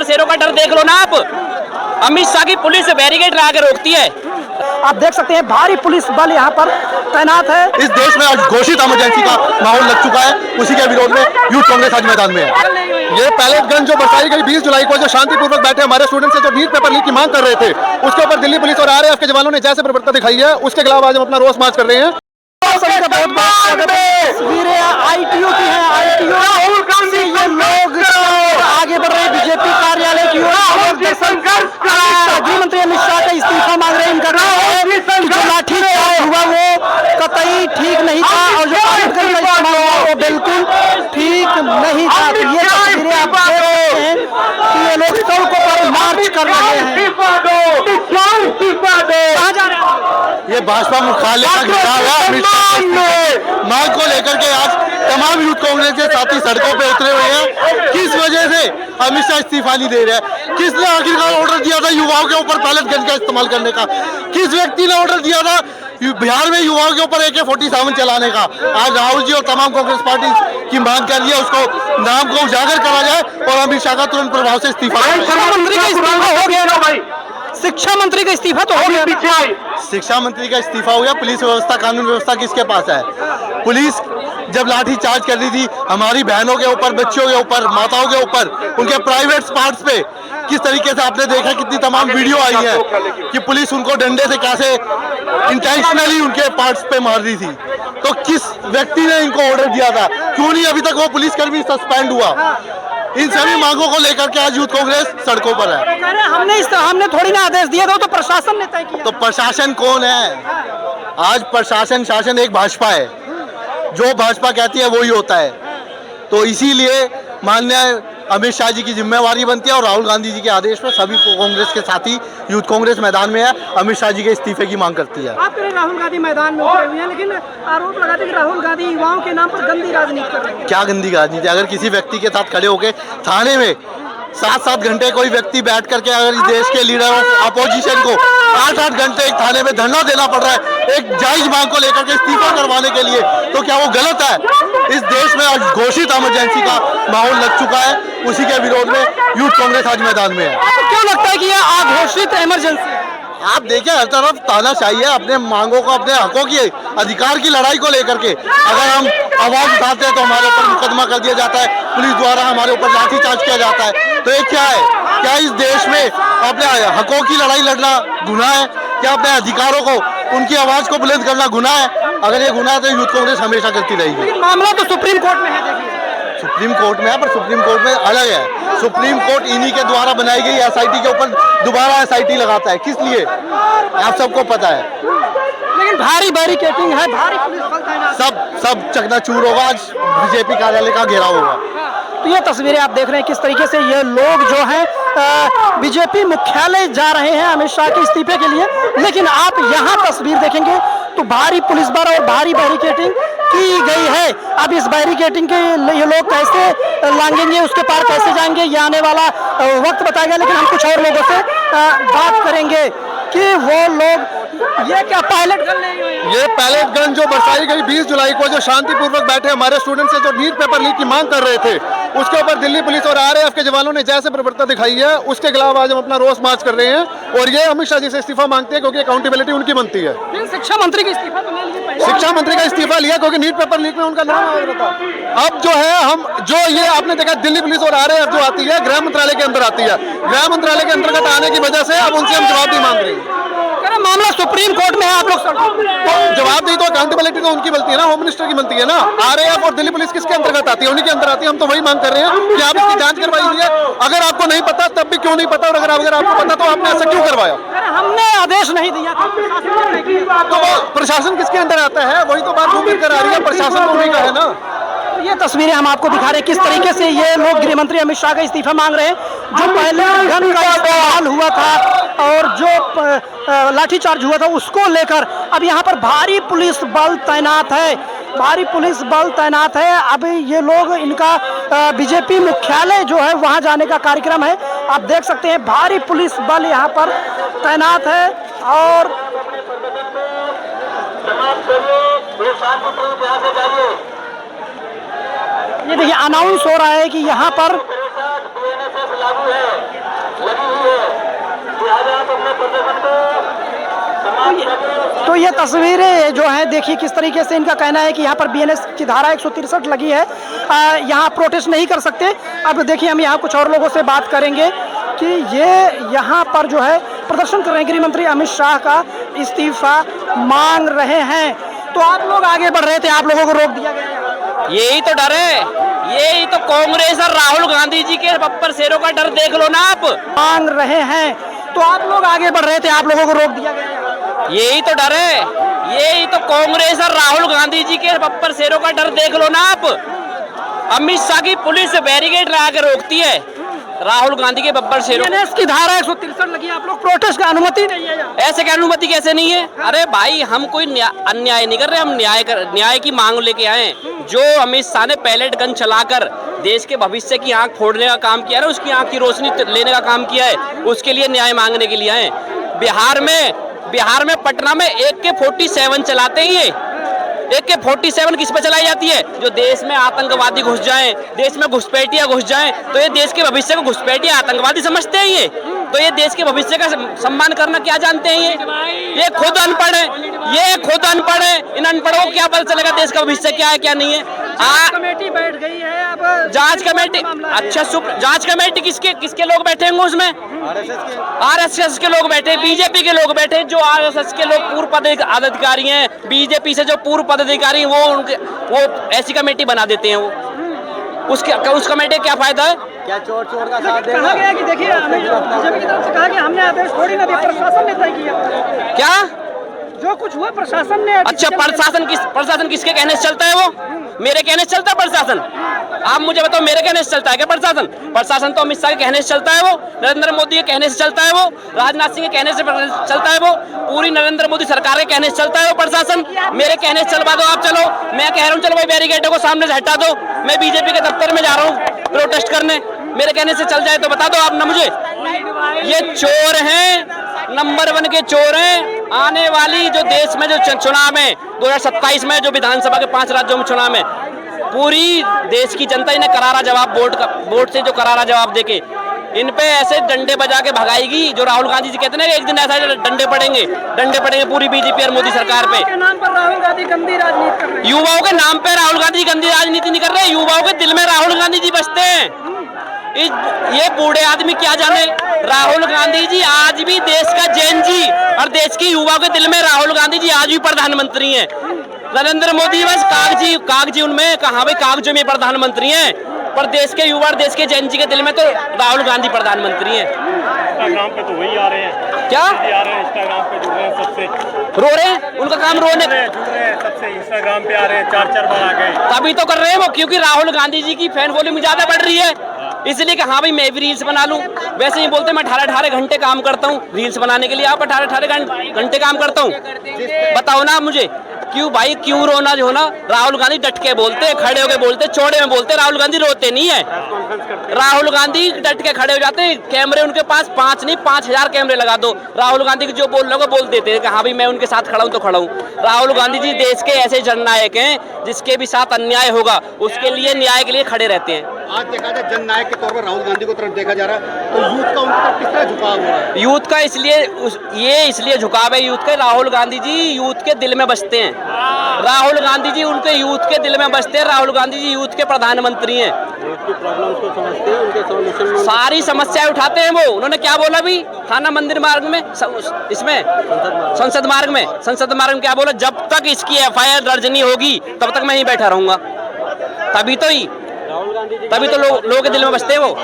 शेरों का डर देख लो ना आप। अमित शाह की पुलिस बैरिकेड लगा के रोकती है। आप देख सकते हैं भारी पुलिस बल यहाँ पर तैनात है। इस देश में आज घोषित इमरजेंसी का माहौल लग चुका है, उसी के विरोध में यूथ कांग्रेस आज मैदान में है। ये पैलेट गन जो बरसाई गई 20 जुलाई को, जो शांतिपूर्वक बैठे हमारे स्टूडेंट्स जो नीट पेपर लीक की मांग कर रहे थे, उसके ऊपर दिल्ली पुलिस और आरएएफ के जवानों ने जैसे प्रवृत्ति दिखाई है, उसके खिलाफ आज हम अपना रोष मार्च कर रहे हैं। तस्वीरें आईटीयू की है। आईटीयू से ये लोग आगे बढ़ रहे बीजेपी कार्यालय की ओर। गृह मंत्री अमित शाह का इस्तीफा मांग रहे हैं। इनका जो लाठीचार्ज हुआ वो कतई ठीक नहीं था और जो आंबेडकर का इस्तेमाल हुआ वो बिल्कुल ठीक नहीं था। तो ये तस्वीरें आप देख रहे हैं कि ये लोग सड़कों पर मार्च कर रहे हैं। कहाँ जा रहे हैं? ये भाजपा मुख्यालय का घेराव है। अमित शाह मांग को लेकर के आज तमाम यूथ कांग्रेस के साथी सड़कों पे उतरे हुए हैं। किस वजह से अमित शाह इस्तीफा नहीं दे रहे हैं? किसने आखिरकार ऑर्डर दिया था युवाओं के ऊपर पैलेट गन का इस्तेमाल करने का? किस व्यक्ति ने ऑर्डर दिया था बिहार में युवाओं के ऊपर AK-47 चलाने का? आज राहुल जी और तमाम कांग्रेस पार्टी की मांग कर रही है उसको नाम को उजागर करा जाए और अमित शाह का तुरंत प्रभाव से इस्तीफा हो गया ना भाई। शिक्षा मंत्री का इस्तीफा तो हो गया। शिक्षा मंत्री का इस्तीफा हो गया। पुलिस व्यवस्था, कानून व्यवस्था किसके पास है? पुलिस जब लाठी चार्ज कर रही थी हमारी बहनों के ऊपर, बच्चियों के ऊपर, माताओं के ऊपर, उनके प्राइवेट पार्ट्स पे, किस तरीके से आपने देखा, कितनी तमाम वीडियो आई है कि पुलिस उनको डंडे से कैसे इंटेंशनली उनके पार्ट्स पे मार रही थी। तो किस व्यक्ति ने इनको ऑर्डर दिया था? क्यों नहीं अभी तक वो पुलिसकर्मी सस्पेंड हुआ? इन सभी मांगों को लेकर के आज यूथ कांग्रेस सड़कों पर है। हमने थोड़ी ना आदेश दिया था, तो प्रशासन ने तय किया। तो प्रशासन कौन है? आज प्रशासन शासन एक भाजपा है, जो भाजपा कहती है वही होता है। तो इसीलिए माननीय अमित शाह जी की जिम्मेवारी बनती है और राहुल गांधी जी के आदेश पर सभी कांग्रेस के साथी यूथ कांग्रेस मैदान में है, अमित शाह जी के इस्तीफे की मांग करती है। आप राहुल गांधी मैदान में उतरे हुए हैं, लेकिन आरोप लगाते हैं कि राहुल गांधी युवाओं के नाम पर गंदी राजनीति कर रहे हैं। क्या गंदी राजनीति? अगर किसी व्यक्ति के साथ खड़े होकर थाने में 7-7 घंटे कोई व्यक्ति बैठ करके अगर इस देश के लीडर ऑफ अपोजिशन को 8-8 घंटे एक थाने में धरना देना पड़ रहा है एक जायज मांग को लेकर के इस्तीफा करवाने के लिए, तो क्या वो गलत है? इस देश में आज घोषित इमरजेंसी का माहौल लग चुका है, उसी के विरोध में यूथ कांग्रेस आज मैदान में है। आपको क्यों लगता है कि यह अघोषित इमरजेंसी है? आप देखिए हर तरफ तानाशाही है अपने मांगों को, अपने हकों की, अधिकार की लड़ाई को लेकर के। अगर हम आवाज उठाते हैं तो हमारे ऊपर मुकदमा कर दिया जाता है, पुलिस द्वारा हमारे ऊपर लाठीचार्ज किया जाता है। तो ये क्या है? क्या इस देश में अपने हकों की लड़ाई लड़ना गुनाह है? क्या अपने अधिकारों को, उनकी आवाज को बुलंद करना गुनाह है? अगर ये गुनाह है तो यूथ कांग्रेस हमेशा करती रहेगी। मामला तो सुप्रीम कोर्ट में है। देखिए सुप्रीम कोर्ट में है, पर सुप्रीम कोर्ट में अलग है। सुप्रीम कोर्ट इन्हीं के द्वारा बनाई गई SIT के ऊपर दोबारा SIT लगाता है। किस लिए? आप सबको पता है। लेकिन भारी बैरिकेडिंग है, भारी पुलिस बल तैनात, सब चकनाचूर होगा। आज बीजेपी कार्यालय का घेराव होगा। तो ये तस्वीरें आप देख रहे हैं किस तरीके से ये लोग जो हैं बीजेपी मुख्यालय जा रहे हैं अमित शाह के इस्तीफे के लिए। लेकिन आप यहाँ तस्वीर देखेंगे तो भारी पुलिस बल और भारी बैरिकेडिंग की गई है। अब इस बैरिकेडिंग के ये लोग कैसे लांघेंगे, उसके पार कैसे जाएंगे, ये आने वाला वक्त बताएगा। लेकिन हम कुछ और लोगों से बात करेंगे कि वो लोग ये क्या पैलेट गन ले रहे हैं? ये पैलेट गन जो बरसाई गई 20 जुलाई को, जो शांतिपूर्वक बैठे हमारे स्टूडेंट्स जो नीट पेपर लीक की मांग कर रहे थे, उसके ऊपर दिल्ली पुलिस और आरएएफ के जवानों ने जैसे प्रवृत्ति दिखाई है, उसके खिलाफ आज हम अपना रोष मार्च कर रहे हैं। और ये अमित शाह जी से इस्तीफा मांगते हैं क्योंकि अकाउंटेबिलिटी उनकी बनती है। शिक्षा मंत्री का इस्तीफा तो नहीं लिया? शिक्षा मंत्री का इस्तीफा लिया क्योंकि नीट पेपर लीक में उनका नाम आ रहा था। अब जो है हम जो ये आपने देखा दिल्ली पुलिस और आरएएफ जो आती है गृह मंत्रालय के अंदर आती है, गृह मंत्रालय के अंतर्गत आने की वजह से अब उनसे हम जवाबदेही मांग रहे हैं। मामला सुप्रीम कोर्ट में है, आप लोग तो जवाबदेही तो अकाउंटेबिलिटी तो उनकी बनती है ना, होम मिनिस्टर की बनती है ना। आरएएफ और दिल्ली पुलिस किसके अंतर्गत आती है? उन्हीं के अंदर आती है। हम तो वही मांग कर रहे हैं कि आप इसकी जांच करवाइए। अगर आपको नहीं पता तब भी क्यों नहीं पता, और अगर आपको पता तो आपने ऐसा क्यों करवाया? हमने आदेश नहीं दिया था। तो प्रशासन किसके अंदर आता है? वही तो बात घूम कर आ रही है, प्रशासन उन्हीं का है ना। ये तस्वीरें हम आपको दिखा रहे हैं किस तरीके से ये लोग गृह मंत्री अमित शाह का इस्तीफा मांग रहे हैं। जो पहले गन का इस्तेमाल हुआ था और जो लाठीचार्ज हुआ था उसको लेकर अब यहाँ पर भारी पुलिस बल तैनात है, भारी पुलिस बल तैनात है। अब ये लोग इनका बीजेपी मुख्यालय जो है वहाँ जाने का कार्यक्रम है। आप देख सकते हैं भारी पुलिस बल यहाँ पर तैनात है। और ये देखिए अनाउंस हो रहा है कि यहाँ पर तो ये तस्वीरें जो हैं देखिए किस तरीके से इनका कहना है कि यहाँ पर बीएनएस की धारा 163 लगी है, यहाँ प्रोटेस्ट नहीं कर सकते। अब देखिए हम यहाँ कुछ और लोगों से बात करेंगे कि ये यहाँ पर जो है प्रदर्शन कर रहे हैं, गृह मंत्री अमित शाह का इस्तीफा मांग रहे हैं। तो आप लोग आगे बढ़ रहे थे, आप लोगों को रोक दिया गया। यही तो डर है, यही तो कांग्रेस और राहुल गांधी जी के बब्बर शेरों का डर देख लो ना आप। मांग रहे हैं तो आप लोग आगे बढ़ रहे थे, आप लोगों को रोक दिया गया। यही तो डर है, यही तो कांग्रेस और राहुल गांधी जी के बब्बर शेरों का डर देख लो ना आप। अमित शाह की पुलिस बैरिकेड लगा के रोकती है राहुल गांधी के बब्बर शेरों। बीएनएस की धारा 163 लगी, आप लोग प्रोटेस्ट का अनुमति नहीं है यहाँ। ऐसे की अनुमति कैसे नहीं है? अरे भाई हम कोई अन्याय नहीं कर रहे, हम न्याय की मांग लेके आए। जो अमित शाह ने पैलेट गन चलाकर देश के भविष्य की आंख फोड़ने का काम किया है, उसकी आंख की रोशनी लेने का काम किया है, उसके लिए न्याय मांगने के लिए आए। बिहार में पटना में AK-47 चलाते ही है। AK-47 किस पे चलाई जाती है? जो देश में आतंकवादी घुस जाएं, देश में घुसपैठिया घुस जाएं, तो ये देश के भविष्य को घुसपैठिया आतंकवादी समझते हैं। ये तो ये देश के भविष्य का सम्मान करना क्या जानते हैं? ये खुद अनपढ़ है, ये खुद अनपढ़ है। इन अनपढ़ों को क्या पता चलेगा देश का भविष्य क्या है क्या नहीं है? कमेटी बैठ गई है अब, जांच कमेटी। अच्छा, जांच कमेटी किसके लोग बैठे होंगे उसमें? आरएसएस के लोग बैठे, बीजेपी के लोग बैठे। जो आरएसएस के लोग पूर्व पदाधिकारी हैं, बीजेपी से जो पूर्व पदाधिकारी वो ऐसी कमेटी बना देते हैं। वो उस कमेटी क्या फायदा है? क्या चोर का साथ देगा? कहा गया कि देखिए हमें बीजेपी की तरफ से कहा कि हमने आदेश थोड़ी ना दिया, प्रशासन ने तय किया। क्या जो कुछ हुआ प्रशासन ने। अच्छा, प्रशासन किसके कहने से चलता है? वो मेरे कहने से चलता है प्रशासन? आप मुझे बताओ, मेरे कहने से चलता है क्या प्रशासन? प्रशासन तो अमित शाह के कहने से चलता है, वो नरेंद्र मोदी के कहने से चलता है, वो राजनाथ सिंह के कहने से चलता है, वो पूरी नरेंद्र मोदी सरकार के कहने से चलता है वो प्रशासन। मेरे कहने से चलवा दो आप। चलो, मैं कह रहा हूँ चलो भाई बैरिकेडों को सामने से हटा दो, मैं बीजेपी के दफ्तर में जा रहा हूँ प्रोटेस्ट करने। मेरे कहने से चल जाए तो बता दो आप ना मुझे। ये चोर हैं, नंबर 1 के चोर हैं। आने वाली जो देश में जो चुनाव है 2027 में, जो विधानसभा के 5 राज्यों में चुनाव में, पूरी देश की जनता इन्हें करारा जवाब वोट से जो करारा जवाब देके इन पे ऐसे डंडे बजा के भगाएगी। जो राहुल गांधी जी कहते हैं ना एक दिन ऐसा डंडे पड़ेंगे पूरी बीजेपी और मोदी सरकार पे। नाम पर राहुल गांधी गंदी राजनीति कर रहे हैं। युवाओं के नाम पे राहुल गांधी गंदी राजनीति नहीं कर रहे, युवाओं के दिल में राहुल गांधी जी बसते हैं। ये बूढ़े आदमी क्या जाने? राहुल गांधी जी आज भी देश का जैन जी और देश की युवा के दिल में राहुल गांधी जी आज भी प्रधानमंत्री हैं। नरेंद्र मोदी बस कागजी उनमें कहा भाई कागजों में प्रधानमंत्री हैं, पर देश के युवा और देश के जैन जी के दिल में तो राहुल गांधी प्रधानमंत्री हैं। इंस्टाग्राम पे तो वही आ रहे हैं। क्या आ रहे हैं? इंस्टाग्राम पे जुड़ रहे हैं सबसे, रो रहे हैं, उनका काम रोने। जुड़ रहे हैं सबसे, इंस्टाग्राम पे आ रहे हैं, 4 बार आ गए। तभी तो कर रहे हैं वो, क्योंकि राहुल गांधी जी की फैन फॉलोइंग ज्यादा बढ़ रही है, इसलिए कि हाँ भाई मैं भी रील्स बना लूं। वैसे ही बोलते मैं 18 घंटे काम करता हूँ रील्स बनाने के लिए। आप 18 घंटे काम करता हूँ, बताओ ना मुझे क्यों भाई, क्यों रोना जो ना? राहुल गांधी डट के बोलते, खड़े होके बोलते, चौड़े में बोलते। राहुल गांधी रोते नहीं है, राहुल गांधी डट के खड़े हो जाते हैं। कैमरे उनके पास 5 नहीं 5000 कैमरे लगा दो, राहुल गांधी जो बोल रहे हो बोल देते हैं कि हाँ भाई मैं उनके साथ खड़ा हूँ तो खड़ा हूँ। राहुल गांधी जी देश के ऐसे जननायक हैं जिसके भी साथ अन्याय होगा उसके लिए न्याय के लिए खड़े रहते हैं। आज देखा जाए जननायक के तौर पर राहुल गांधी को तरफ देखा जा रहा है, तो यूथ का उनकी तरफ किस तरह झुकाव हो रहा है? यूथ का इसलिए झुकाव है यूथ का। राहुल गांधी जी यूथ के दिल में बसते हैं, राहुल गांधी जी उनके यूथ के दिल में बसते हैं। राहुल गांधी जी यूथ के प्रधानमंत्री हैं, प्रॉब्लम्स को समझते हैं, उनके सॉल्यूशन सारी समस्याएं उठाते हैं वो। उन्होंने क्या बोला भी थाना मंदिर मार्ग में, इसमें संसद मार्ग में क्या बोला? जब तक इसकी FIR दर्ज नहीं होगी तब तक मैं यहीं बैठा रहूंगा। तभी तो लोगों के दिल में बसते हैं वो।